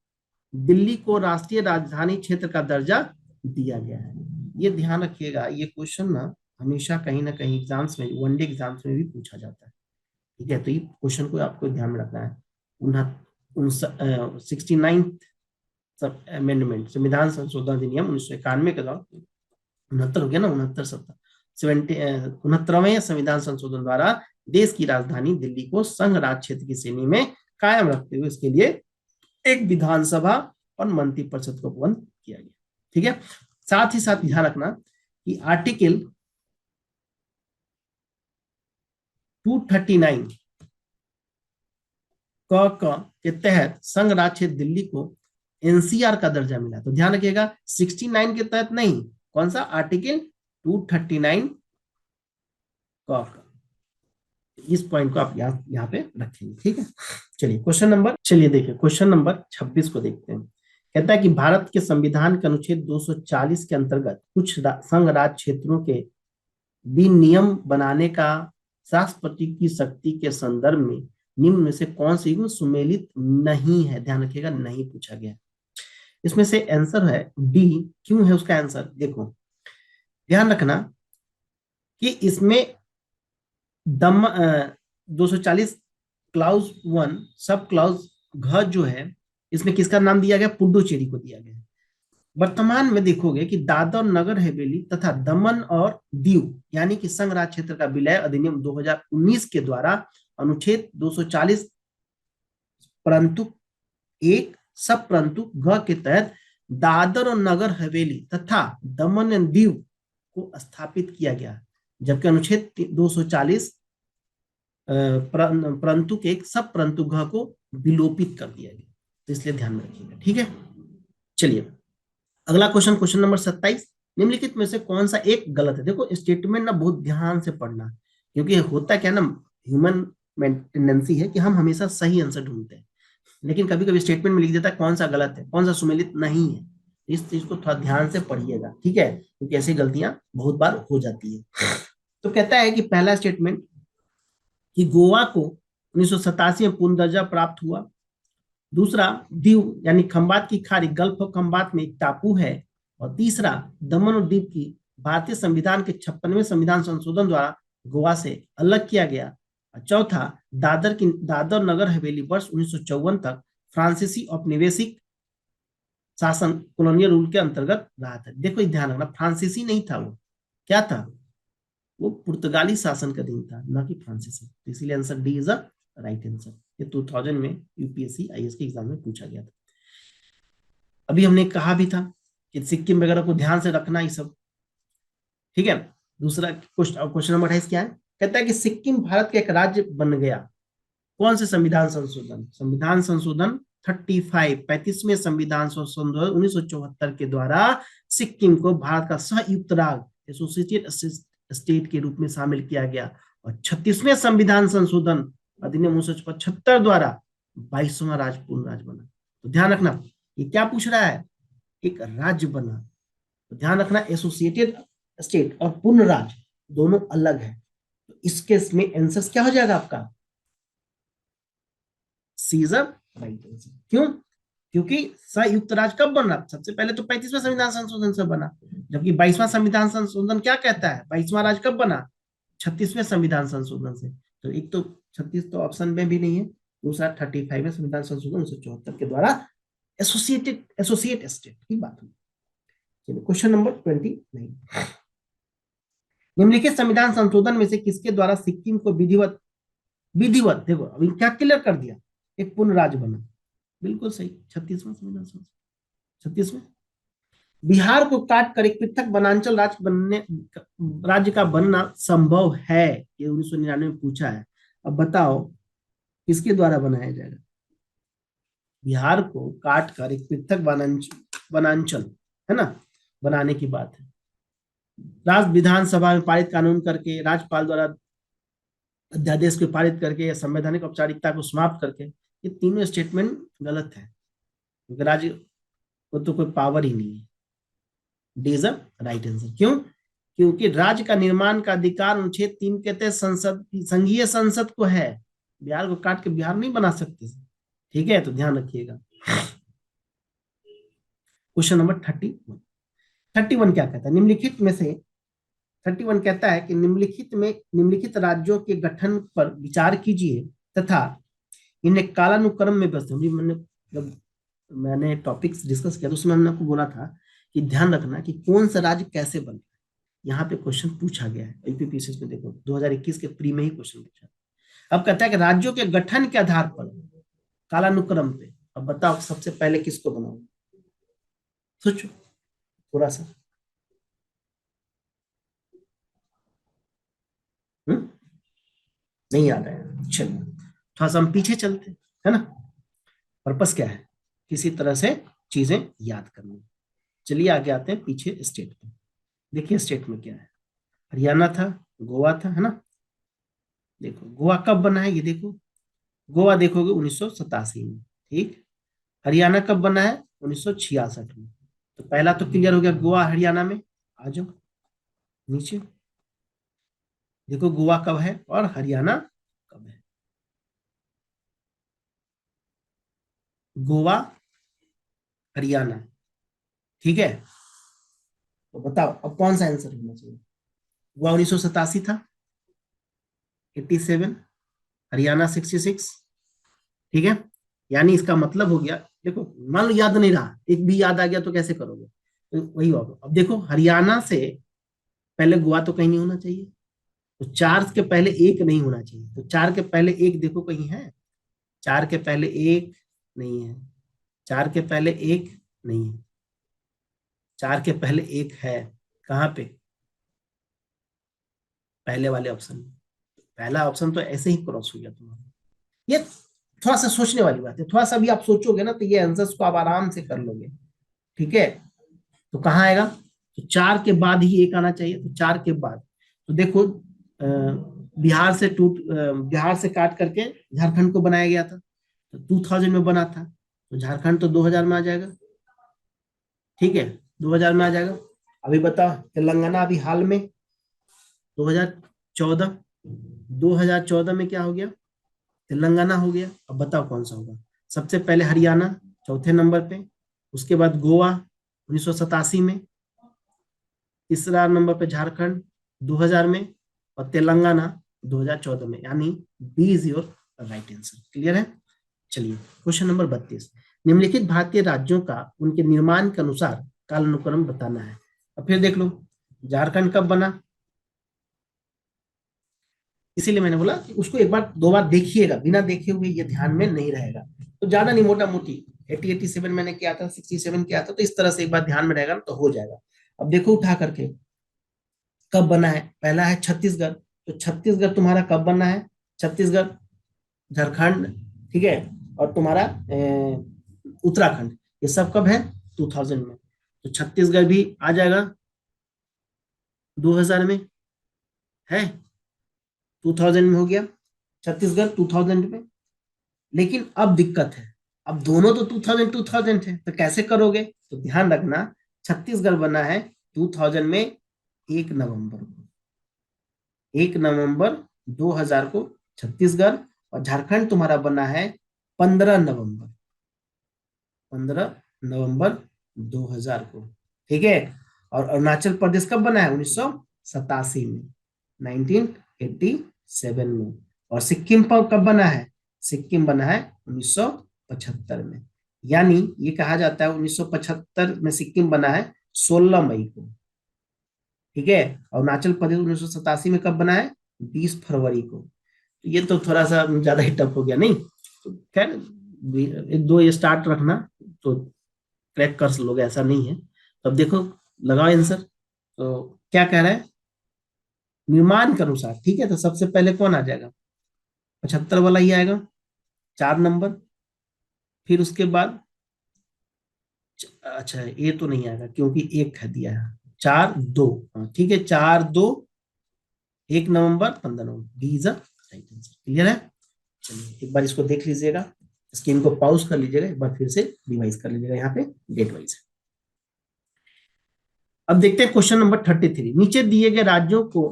दिल्ली को राष्ट्रीय राजधानी क्षेत्र का दर्जा दिया गया है? ये ध्यान रखिएगा, ये क्वेश्चन ना कहीं एग्जाम्स में, वनडे एग्जाम्स में भी पूछा जाता है। ठीक है, तो ये क्वेश्चन को आपको ध्यान में रखना है। 69th अमेंडमेंट, संविधान संशोधन अधिनियम 1991 के द्वारा, 69 हो गया ना, 69वें संविधान संशोधन द्वारा देश की राजधानी दिल्ली को संघ राज्य क्षेत्र की श्रेणी में कायम रखते हुए इसके लिए एक विधानसभा और मंत्रिपरिषद को बंद किया गया। ठीक है, साथ ही साथ ध्यान रखना कि आर्टिकल 239 के तहत संघ राज्य क्षेत्र दिल्ली को एनसीआर का दर्जा मिला। तो ध्यान रखिएगा 69 के तहत नहीं, कौन सा? आर्टिकल 239 का। इस पॉइंट को आप यहाँ पे रखेंगे। ठीक है, चलिए देखिए क्वेश्चन नंबर 26 को देखते हैं। कहता है कि भारत के संविधान के अनुच्छेद 240 के अंतर्गत कुछ संघ राज्य क्षेत्रों के विनियम बनाने का राष्ट्रपति की शक्ति के संदर्भ में निम्न में से कौन सी सुमेलित नहीं है? ध्यान रखिएगा, नहीं पूछा गया। इसमें से आंसर है डी। क्यों है उसका आंसर? देखो ध्यान रखना कि इसमें 240 क्लाउज 1 सब क्लाउज घ जो है, इसमें किसका नाम दिया गया? पुडुचेरी को दिया गया। वर्तमान में देखोगे कि दादर नगर हवेली तथा दमन और दीव यानी कि संघ राज्य क्षेत्र का विलय अधिनियम 2019 के द्वारा अनुच्छेद 240 परंतु एक सब परंतु घ के तहत दादर और नगर हवेली तथा दमन एंड दीव को स्थापित किया गया, जबकि अनुच्छेद 240 परंतु के एक सब परंतु घ को विलोपित कर दिया गया। तो इसलिए ध्यान में रखिएगा। ठीक है, चलिए अगला क्वेश्चन नंबर 27, निम्नलिखित में से कौन सा एक गलत है? देखो स्टेटमेंट ना बहुत ध्यान से पढ़ना, क्योंकि होता क्या ना, ह्यूमन टेंडेंसी है कि हम हमेशा सही आंसर ढूंढते हैं, लेकिन कभी कभी स्टेटमेंट में लिख देता है कौन सा गलत है, कौन सा सुमेलित नहीं है। इस चीज को थोड़ा ध्यान से पढ़िएगा। ठीक है, क्योंकि ऐसी गलतियां बहुत बार हो जाती है। तो कहता है कि पहला स्टेटमेंट कि गोवा को 1987 में पूर्ण दर्जा प्राप्त हुआ। दूसरा, दीव यानी खंबात की खाड़ी गल्फ ऑफ खंबात में एक टापू है। और तीसरा, दमन और दीव की भारतीय संविधान के 56वें संविधान संशोधन द्वारा गोवा से अलग किया गया। चौथा, दादर नगर हवेली वर्ष 1954 तक फ्रांसीसी औपनिवेशिक शासन कॉलोनियल रूल के अंतर्गत रहा था। देखो ध्यान रखना, फ्रांसीसी नहीं था वो, क्या था, वो पुर्तगाली शासन का अधीन था, ना कि फ्रांसीसी। तो इसीलिए answer D is a right answer. ये 2000 में यूपीएससी आईएएस के एग्जाम में पूछा गया था। अभी हमने कहा भी था कि सिक्किम वगैरह को ध्यान से रखना ये सब, ठीक है। दूसरा क्वेश्चन नंबर 28 क्या है, कहता है कि सिक्किम भारत का एक राज्य बन गया कौन से संविधान संशोधन, संविधान संशोधन 35वें संविधान संशोधन 1974 के द्वारा सिक्किम को भारत का संयुक्त राज्य एसोसिएटेड स्टेट के रूप में शामिल किया गया। और 36वें संविधान संशोधन अधिनियम 1975 द्वारा 22वां राज्य पूर्ण राज्य बना। तो ध्यान रखना ये क्या पूछ रहा है, एक राज्य बना, तो ध्यान रखना एसोसिएटेड स्टेट और पूर्ण राज्य दोनों अलग है। तो इस केस में आंसर क्या हो जाएगा आपका, सी इज राइट आंसर। क्यों, क्योंकि संयुक्त राज्य कब बना, सबसे पहले तो 35वें संविधान संशोधन से बना, जबकि 22वां संविधान संशोधन क्या कहता है, 22वां राज्य कब बना, 36वें संविधान संशोधन से। तो एक तो 36 तो ऑप्शन में भी नहीं है, दूसरा 35वें संविधान संशोधन 1974 के द्वारा एसोसिएट स्टेट की बात हुई। चलिए क्वेश्चन नंबर 29, निम्नलिखित संविधान संशोधन में से किसके द्वारा सिक्किम को विधिवत विधिवत देखो अभी क्या क्लियर कर दिया, एक पूर्ण राज्य बना, बिल्कुल सही 36वां संविधान संशोधन। 36वें, बिहार को काट कर एक पृथक वनांचल राज्य का बनना संभव है, ये 1999 में पूछा है। अब बताओ किसके द्वारा बनाया जाएगा, बिहार को काट कर एक पृथक वनांचल है ना बनाने की बात है, राज्य विधानसभा में पारित कानून करके, राज्यपाल द्वारा अध्यादेश को पारित करके या संवैधानिक औपचारिकता को समाप्त करके, ये तीनों स्टेटमेंट गलत है, क्योंकि राज्य को तो कोई पावर ही नहीं है। D is right answer. क्यों, क्योंकि राज्य का निर्माण का अधिकार अनुच्छेद 3 के तहत संसद संघीय संसद को है, बिहार को काट के बिहार नहीं बना सकते, ठीक है, तो ध्यान रखिएगा। क्वेश्चन नंबर 31 क्या कहता है, निम्नलिखित में से 31 कहता है कि निम्नलिखित राज्यों के गठन पर विचार कीजिए तथा इन्हें कालानुक्रम में व्यवस्थित। जब मैंने टॉपिक्स डिस्कस किया तो उसमें हमने आपको बोला था कि ध्यान रखना कि कौन सा राज्य कैसे बन, यहाँ पे क्वेश्चन पूछा गया है यूपीपीएससी में, देखो 2021 के प्री में ही क्वेश्चन पूछा। अब कहता है कि राज्यों के गठन के आधार पर कालानुक्रम पे, अब बताओ सबसे पहले किसको बनाओ, सोचो थोड़ा सा। नहीं याद है, चलिए थोड़ा सा हम पीछे चलते है ना, पर्पस क्या है, किसी तरह से चीजें याद करनी। चलिए आगे आते हैं पीछे स्टेट पे, देखिए स्टेट में क्या है, हरियाणा था, गोवा था, है ना। देखो गोवा कब बना है, ये देखो गोवा देखोगे 1987 में, ठीक। हरियाणा कब बना है, 1966 में। तो पहला तो क्लियर हो गया, गोवा हरियाणा में। आ जाओ नीचे, देखो गोवा कब है और हरियाणा कब है, गोवा हरियाणा, ठीक है। तो बताओ अब कौन सा आंसर होना चाहिए, गोवा 1987 था, 87, हरियाणा 66, ठीक है। यानी इसका मतलब हो गया, देखो मान लो याद नहीं रहा, एक भी याद आ गया तो कैसे करोगे, तो वही होगा। अब देखो हरियाणा से पहले गोवा तो कहीं नहीं होना चाहिए, तो 4 के पहले 1 नहीं होना चाहिए, तो 4 के पहले 1 देखो कहीं है, 4 के पहले 1 नहीं है, 4 के पहले 1 नहीं है, 4 के पहले 1 है, कहाँ पे, पहले वाले ऑप्शन में। पहला ऑप्शन तो ऐसे ही क्रॉस हो गया तुम्हारा। ये थोड़ा सा सोचने वाली बात है, थोड़ा सा भी आप सोचोगे ना तो ये आंसर्स को आप आराम से कर लोगे, ठीक है। तो कहाँ आएगा, तो 4 के बाद ही 1 आना चाहिए, तो 4 के बाद, तो देखो बिहार से काट करके झारखंड को बनाया गया था, तो 2000 में बना था, तो झारखंड तो 2000 में आ जाएगा, ठीक है, 2000 में आ जाएगा। अभी बताओ तेलंगाना अभी हाल में 2014, 2014 में क्या हो गया, तेलंगाना हो गया। अब बताओ कौन सा होगा, सबसे पहले हरियाणा चौथे नंबर पे, उसके बाद गोवा 1987 में, तीसरा नंबर पे झारखंड 2000 में, और तेलंगाना 2014 में, यानी B is your right answer. Clear है। चलिए क्वेश्चन नंबर 32, निम्नलिखित भारतीय राज्यों का उनके निर्माण के अनुसार कालानुक्रम बताना है। अब फिर देख लो, झारखंड कब बना, इसीलिए मैंने बोला कि उसको एक बार दो बार देखिएगा, बिना देखे हुए ये ध्यान में नहीं रहेगा। तो ज्यादा नहीं, मोटा मोटी 87 मैंने किया था, 67 किया था, तो इस तरह से एक बार ध्यान में रहेगा ना तो हो जाएगा। अब देखो उठा करके, कब बना है, पहला है छत्तीसगढ़, तो छत्तीसगढ़ तुम्हारा कब बना है, छत्तीसगढ़, झारखंड, ठीक है, और तुम्हारा उत्तराखंड, ये सब कब है, 2000 में। तो छत्तीसगढ़ भी आ जाएगा 2000 में, है 2000 में हो गया छत्तीसगढ़ 2000 में। लेकिन अब दिक्कत है, अब दोनों तो 2000 2000 है, तो कैसे करोगे, तो ध्यान रखना, छत्तीसगढ़ बना है 2000 में 1 नवंबर को, 1 नवंबर 2000 को छत्तीसगढ़, और झारखंड तुम्हारा बना है 15 नवंबर, 15 नवंबर 2000 को, ठीक है। और अरुणाचल प्रदेश कब बना है, 1987 में, 1987 में। और सिक्किम कब बना है, सिक्किम बना है 1975 में। यानी ये कहा जाता है 1975 में सिक्किम बना है 16 मई को, ठीक है। अरुणाचल प्रदेश 1987 में कब बना है, 20 फरवरी को। तो ये तो थोड़ा सा ज्यादा ही टफ हो गया नहीं, तो खैर एक दो ये स्टार्ट रखना तो क्रैक कर लोगे, ऐसा नहीं है। तो अब देखो, लगाओ आंसर। तो क्या कह रहा है, निर्माण के अनुसार, ठीक है, तो सबसे पहले कौन आ जाएगा, 75 वाला ही आएगा, 4 नंबर। फिर उसके बाद, अच्छा ये तो नहीं आएगा क्योंकि एक है दिया है, 4 2, हाँ ठीक है, 4 2, 1 नवंबर 15 नवंबर, D is right answer. Clear है। चलिए एक बार इसको देख लीजिएगा, स्क्रीन को पॉज कर लीजिएगा, एक बार फिर से रिवाइज कर लीजिएगा, यहाँ पे डेट वाइज है। अब देखते हैं क्वेश्चन नंबर 33, नीचे दिए गए राज्यों को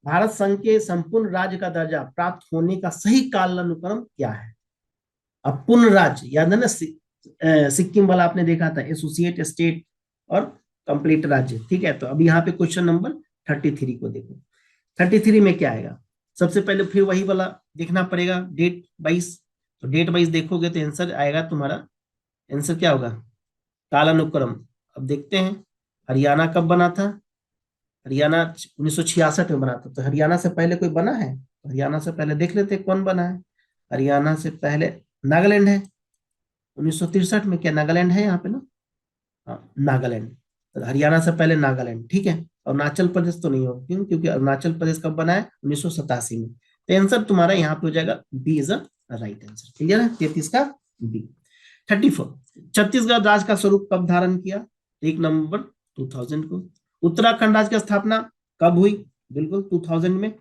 भारत संघ के संपूर्ण राज्य का दर्जा प्राप्त होने का सही कालानुक्रम क्या है। अब पूर्ण राज्य याद है ना, सिक्किम वाला आपने देखा था, एसोसिएट स्टेट और कंप्लीट राज्य, ठीक है। तो अब यहाँ पे क्वेश्चन नंबर 33 को देखो, 33 में क्या आएगा, सबसे पहले फिर वही वाला देखना पड़ेगा, डेट वाइज। तो डेट वाइज देखोगे तो आंसर आएगा तुम्हारा, आंसर क्या होगा, कालानुक्रम। अब देखते हैं हरियाणा कब बना था, हरियाणा 1966 में बना था, तो हरियाणा से पहले कोई बना है, तो हरियाणा से पहले देख लेते हैं कौन बना है। हरियाणा से पहले नागालैंड है, 1963 में, क्या नागालैंड है यहाँ पे ना, हाँ नागालैंड, तो हरियाणा से पहले नागालैंड, ठीक है। अरुणाचल प्रदेश तो नहीं होगा, क्यों, क्योंकि अरुणाचल प्रदेश कब बना है, 1987 में। तो आंसर तुम्हारा यहाँ पे हो जाएगा B is a right answer. Clear है, 33 का बी। 34, छत्तीसगढ़ राज्य का स्वरूप कब धारण किया, 1 नवंबर 2000 को। उत्तराखंड राज्य की स्थापना कब हुई, बिल्कुल 2000 में,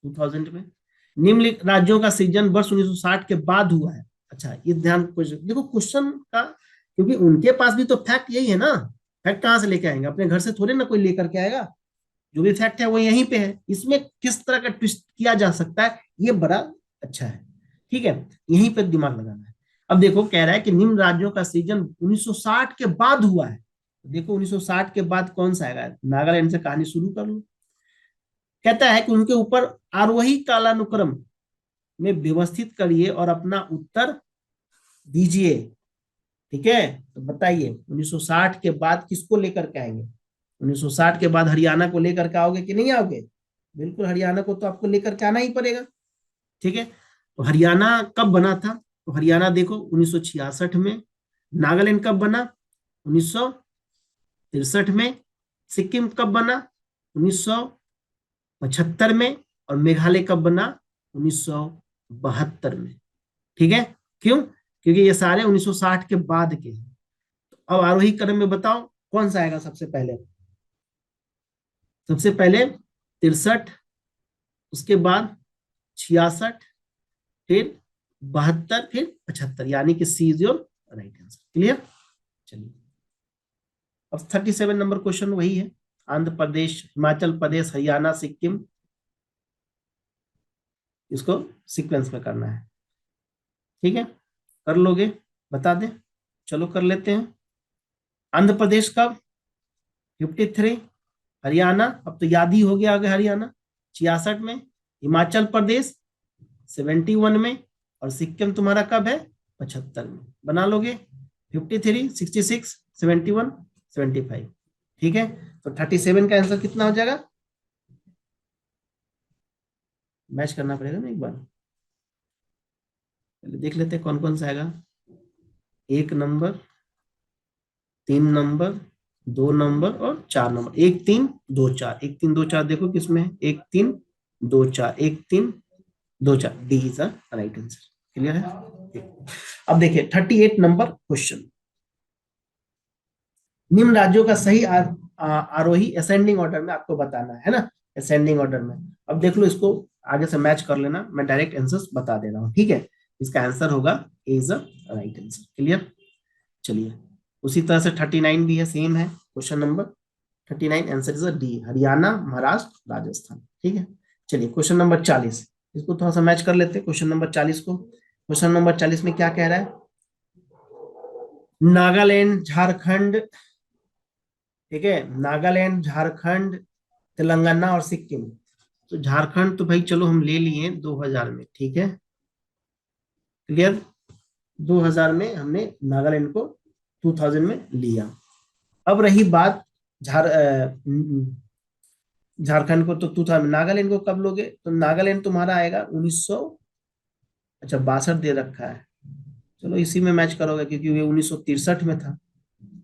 2000 में। निम्नलिखित राज्यों का सृजन वर्ष 1960 के बाद हुआ है। अच्छा ये ध्यान देखो क्वेश्चन का, क्योंकि उनके पास भी तो फैक्ट यही है ना, फैक्ट कहां से लेके आएंगे, अपने घर से थोड़े ना कोई लेकर के आएगा, जो भी फैक्ट है वो यहीं पे है, इसमें किस तरह का ट्विस्ट किया जा सकता है, ये बड़ा अच्छा है, ठीक है, यहीं पर दिमाग लगाना है। अब देखो कह रहा है कि निम्न राज्यों का सृजन 1960 के बाद हुआ है, तो देखो 1960 के बाद कौन सा आएगा, नागालैंड से कहानी शुरू कर लो। कहता है कि उनके ऊपर आरोही कालानुक्रम में व्यवस्थित करिए और अपना उत्तर दीजिए, ठीक है। तो बताइए 1960 के बाद किसको लेकर के आएंगे, 1960 के बाद हरियाणा को लेकर के आओगे कि नहीं आओगे, बिल्कुल हरियाणा को तो आपको लेकर के आना ही पड़ेगा, ठीक है। तो हरियाणा कब बना था, तो हरियाणा देखो 1966 में। नागालैंड कब बना, 1963 में। सिक्किम कब बना, 1975 में। और मेघालय कब बना, 1972 में, ठीक है। क्यों, क्योंकि ये सारे 1960 के बाद के हैं। तो अब आरोही क्रम में बताओ कौन सा आएगा सबसे पहले, सबसे पहले 63, उसके बाद 66, फिर 72, फिर 75, यानी कि C is your right answer. Clear. चलिए अब 37 नंबर क्वेश्चन वही है, आंध्र प्रदेश, हिमाचल प्रदेश, हरियाणा, सिक्किम, इसको सीक्वेंस में करना है, ठीक है। कर लोगे, बता दें, चलो कर लेते हैं। आंध्र प्रदेश कब, 53। हरियाणा अब तो याद ही हो गया, आगे हरियाणा 66 में। हिमाचल प्रदेश 71 में। और सिक्किम तुम्हारा कब है? 75 में। बना लोगे? 53, 66, 71, 75। ठीक है, तो 37 का आंसर कितना हो जाएगा? मैच करना पड़ेगा ना एक बार, पहले देख लेते हैं कौन कौन सा आएगा। 1 नंबर, 3 नंबर, 2 नंबर और 4 नंबर। 1 3 2 4, 1 3 2 4 देखो किसमें है? 1 3 2 4, 1 3 2 4, D is the right answer. Clear है? अब देखिए 38 नंबर क्वेश्चन। निम्न राज्यों का सही आरोही असेंडिंग ऑर्डर में आपको बताना है ना, असेंडिंग ऑर्डर में। अब देख लो इसको, आगे से मैच कर लेना, मैं डायरेक्ट आंसर्स बता दे रहा हूँ। ठीक है, इसका आंसर होगा A is the right answer. Clear? चलिए, उसी तरह से 39 भी है, सेम है question number 39, answer is D, Haryana, Maharashtra, Rajasthan. ठीक है, चलिए क्वेश्चन नंबर 40, इसको थोड़ा सा मैच कर लेते हैं क्वेश्चन नंबर 40 को। क्वेश्चन नंबर 40 में क्या कह रहा है? नागालैंड, झारखंड, ठीक है, नागालैंड, झारखंड, तेलंगाना और सिक्किम। तो झारखंड तो भाई चलो हम ले लिए 2000 में, ठीक है, क्लियर। 2000 में हमने नागालैंड को 2000 में लिया। अब रही बात झारखंड को, तो 2000, नागालैंड को कब लोगे? तो नागालैंड तुम्हारा आएगा 1900, अच्छा 62 दे रखा है, चलो इसी में मैच करोगे क्योंकि ये 1963 में था,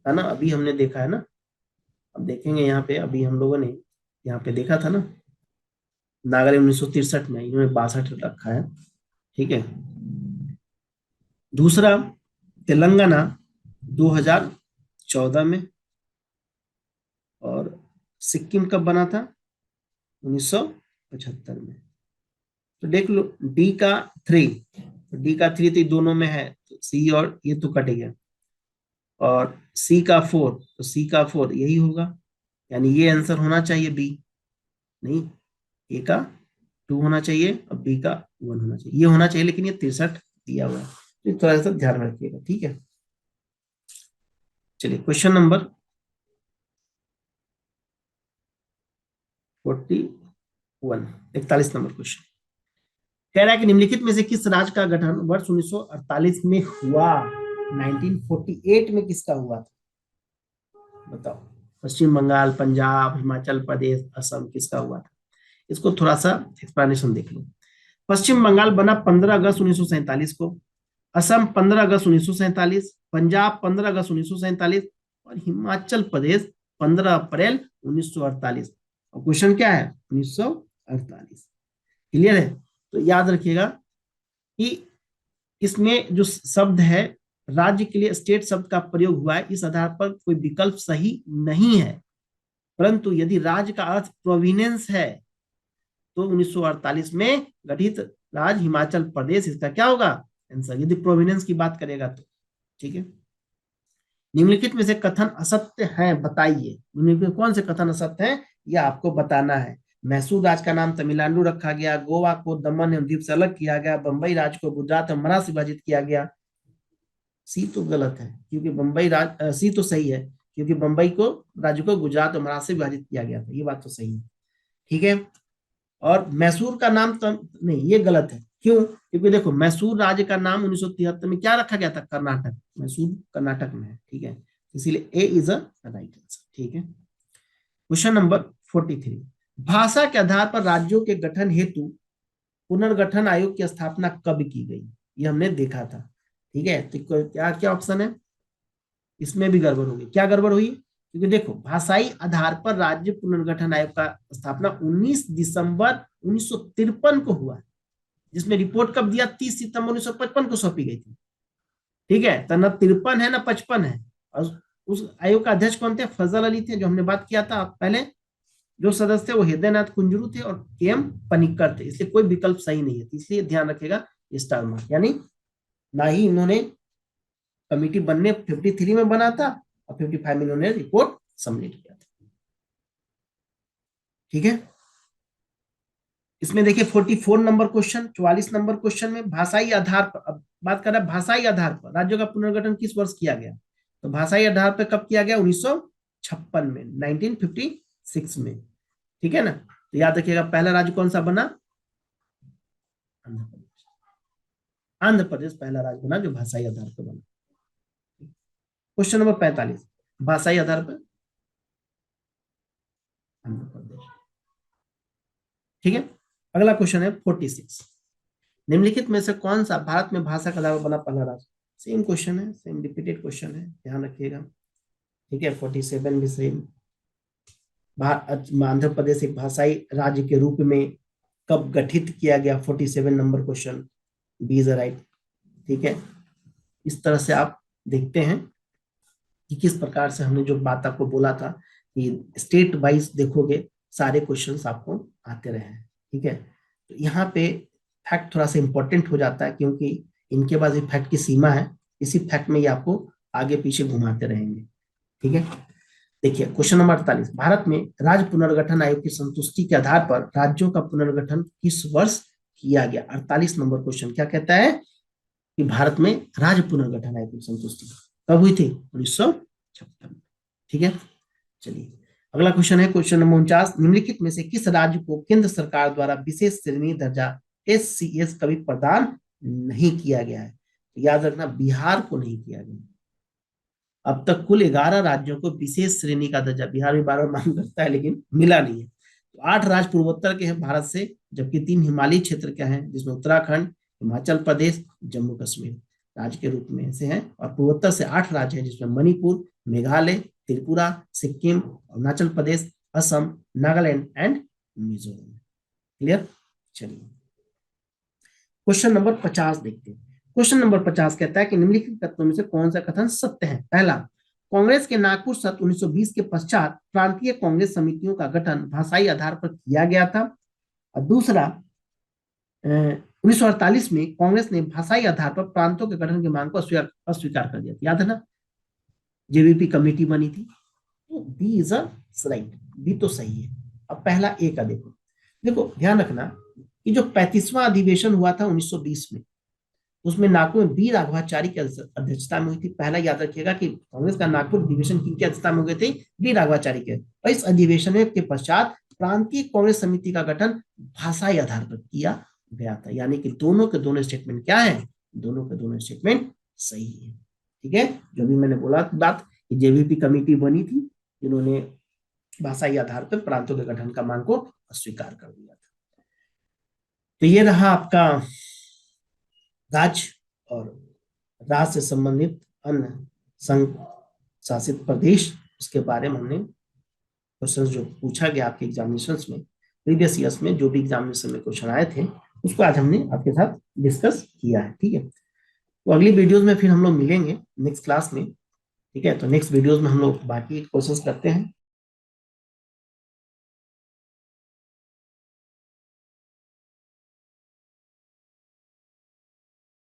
है ना, अभी हमने देखा है ना। अब देखेंगे यहाँ पे, अभी हम लोगों ने यहाँ पे देखा था ना, नागालैंड 1963 में, इन्होंने 62 रखा है। ठीक है, दूसरा तेलंगाना 2014 में, और सिक्किम कब बना था? 1975 में। तो देख लो डी का 3, तो डी का 3 तो दोनों में है, तो सी और ये तो कट गया, और सी का 4, तो सी का 4 यही होगा, यानी ये आंसर होना चाहिए बी, नहीं, ए का 2 होना चाहिए और बी का 1 होना चाहिए, ये होना चाहिए, लेकिन ये 63 दिया हुआ है, तो थोड़ा सा ध्यान रखिएगा। ठीक है, चलिए क्वेश्चन नंबर 41, 41 नंबर क्वेश्चन कह रहा है कि निम्नलिखित में से किस राज्य का गठन वर्ष 1948 में हुआ? 1948 में किसका हुआ था बताओ? पश्चिम बंगाल, पंजाब, हिमाचल प्रदेश, असम, किसका हुआ था? इसको थोड़ा सा एक्सप्लेनेशन देख लो। पश्चिम बंगाल बना 15 अगस्त 1947 को, असम 15 अगस्त 1947, पंजाब 15 अगस्त 1947 और हिमाचल प्रदेश 15 अप्रैल 1948। और क्वेश्चन क्या है? 1948। क्लियर है? तो याद रखिएगा कि इसमें जो शब्द है राज्य के लिए स्टेट शब्द का प्रयोग हुआ है, इस आधार पर कोई विकल्प सही नहीं है, परंतु यदि राज्य का अर्थ प्रोविनेंस है तो 1948 में गठित राज्य हिमाचल प्रदेश इसका क्या होगा आंसर, यदि प्रोविनेंस की बात करेगा तो। ठीक है, निम्नलिखित में से कथन असत्य है बताइए। निम्नलिखित कौन से कथन असत्य हैं यह आपको बताना है। मैसूर राज्य का नाम तमिलनाडु रखा गया, गोवा को दमन एवं दीप से अलग किया गया, बंबई राज्य को गुजरात और महाराष्ट्र विभाजित किया गया। सी तो गलत है क्योंकि सी तो सही है क्योंकि बंबई को राज्य को गुजरात और महाराष्ट्र से विभाजित किया गया था, ये बात तो सही है। ठीक है, और मैसूर का नाम तो नहीं, ये गलत है। क्यों? क्योंकि देखो मैसूर राज्य का नाम 1973 में क्या रखा गया था? कर्नाटक, मैसूर कर्नाटक में है। ठीक है, इसीलिए ए इज अ राइट आंसर। ठीक है, क्वेश्चन नंबर 43, भाषा के आधार पर राज्यों के गठन हेतु पुनर्गठन आयोग की स्थापना कब की गई? ये हमने देखा था। ठीक है, तो क्या क्या ऑप्शन है? इसमें भी गड़बड़ होगी। क्या गड़बड़ हुई? क्योंकि देखो भाषाई आधार पर राज्य पुनर्गठन आयोग का स्थापना 19 दिसंबर 1953 को हुआ, जिसमें रिपोर्ट कब दिया? 30 सितंबर 1955 को सौंपी गई थी। ठीक है, तो न 53 है न 55 है। और उस आयोग का अध्यक्ष कौन थे? फजल अली थे, जो हमने बात किया था पहले। जो सदस्य थे वो हृदयनाथ कुंजरू थे और के एम पनिक्कर थे, इसलिए कोई विकल्प सही नहीं है, इसलिए ध्यान रखेगा स्टार मार्क। यानी ना ही इन्होंने कमिटी बनने 53 में बना था और 55 में इन्होंने रिपोर्ट सबमिट किया था। ठीक है, इसमें देखिए 44 नंबर क्वेश्चन, 44 नंबर क्वेश्चन में भाषाई आधार पर, अब बात कर रहा है भाषाई आधार पर राज्यों का पुनर्गठन किस वर्ष किया गया? तो भाषाई आधार पर कब किया गया? 1956 में, 1956 में। ठीक है ना, तो याद रखिएगा पहला राज्य कौन सा बना? आंध्र प्रदेश। आंध्र प्रदेश पहला राज्य बना जो भाषाई आधार पर बना। क्वेश्चन नंबर 45, भाषाई आधार पर आंध्र प्रदेश। ठीक है, अगला क्वेश्चन है 46, निम्नलिखित में से कौन सा भारत में भाषा का आधार पर बना पहला राज्य? सेम क्वेश्चन है, सेम रिपीटेड क्वेश्चन है, ध्यान रखिएगा। ठीक है, 47 भी सेम। आंध्र प्रदेश एक भाषाई राज्य के रूप में कब गठित किया गया? 47 number question, B is right. ठीक है, इस तरह से आप देखते हैं कि किस प्रकार से हमने जो बात आपको बोला था कि स्टेट वाइज देखोगे सारे क्वेश्चंस आपको आते रहे हैं। ठीक है, तो यहाँ पे फैक्ट थोड़ा सा इंपॉर्टेंट हो जाता है क्योंकि इनके पास एक फैक्ट की सीमा है, इसी फैक्ट में ये आपको आगे पीछे घुमाते रहेंगे। ठीक है, देखिए क्वेश्चन नंबर 48, भारत में राज्य पुनर्गठन आयोग की संतुष्टि के आधार पर राज्यों का पुनर्गठन किस वर्ष किया गया? 48 नंबर क्वेश्चन क्या कहता है कि भारत में राज्य पुनर्गठन आयोग की संतुष्टि कब हुई थी? 1956। ठीक है, चलिए अगला क्वेश्चन है क्वेश्चन नंबर 49, निम्नलिखित में से किस राज्य को केंद्र सरकार द्वारा विशेष श्रेणी दर्जा SCS कभी प्रदान नहीं किया गया है? तो याद रखना, बिहार को नहीं किया गया। अब तक कुल 11 राज्यों को विशेष श्रेणी का दर्जा बिहार भी बार बार मांग करता है लेकिन मिला नहीं है। तो 8 राज्य पूर्वोत्तर के हैं भारत से, जबकि 3 हिमालयी क्षेत्र के हैं जिसमें उत्तराखंड, हिमाचल प्रदेश, जम्मू कश्मीर राज्य के रूप में से हैं। और पूर्वोत्तर से 8 राज्य हैं जिसमें मणिपुर, मेघालय, त्रिपुरा, सिक्किम, अरुणाचल प्रदेश, असम, नागालैंड एंड मिजोरम। क्लियर? चलिए क्वेश्चन नंबर 50 देखते हैं। क्वेश्चन नंबर 50 कहता है कि निम्नलिखित तत्वों में से कौन सा कथन सत्य है? पहला, कांग्रेस के नागपुर सत्र 1920 के पश्चात प्रांतीय कांग्रेस समितियों का गठन भाषाई आधार पर किया गया था। और दूसरा, 1948 में कांग्रेस ने भाषाई आधार पर प्रांतों के गठन की मांग को अस्वीकार कर दिया था। याद है ना, जेबीपी कमेटी बनी थी। तो बी इज राइट, बी तो सही है। अब पहला ए का देखो, देखो ध्यान रखना कि जो 35वां अधिवेशन हुआ था 1920 में, उसमें नागपुर में बी राघवाचारी की अध्यक्षता में हुई थी। पहला याद रखिएगा कि कांग्रेस का नागपुर अधिवेशन किनकी अध्यक्षता में हुए थे? बी राघवाचारी के। और इस अधिवेशन के पश्चात प्रांतीय कांग्रेस समिति का गठन भाषाई आधार पर किया गया था। यानी कि दोनों के दोनों स्टेटमेंट क्या है? दोनों के दोनों स्टेटमेंट सही है। ठीक है, जो भी मैंने बोला बात कि जेबीपी कमेटी बनी थी जिन्होंने भाषाई आधार पर प्रांतों के गठन का मांग को अस्वीकार कर दिया था। तो ये रहा आपका राज्य और राज्य से संबंधित अन्य संघ शासित प्रदेश, उसके बारे में हमने क्वेश्चन जो पूछा गया आपके एग्जामिनेशन में, प्रीवियस ईयर्स में जो भी एग्जामिनेशन में क्वेश्चन आए थे, उसको आज हमने आपके साथ डिस्कस किया है। ठीक है, तो अगली वीडियोस में फिर हम लोग मिलेंगे नेक्स्ट क्लास में। ठीक है, तो नेक्स्ट वीडियोस में हम लोग बाकी क्वेश्चंस करते हैं।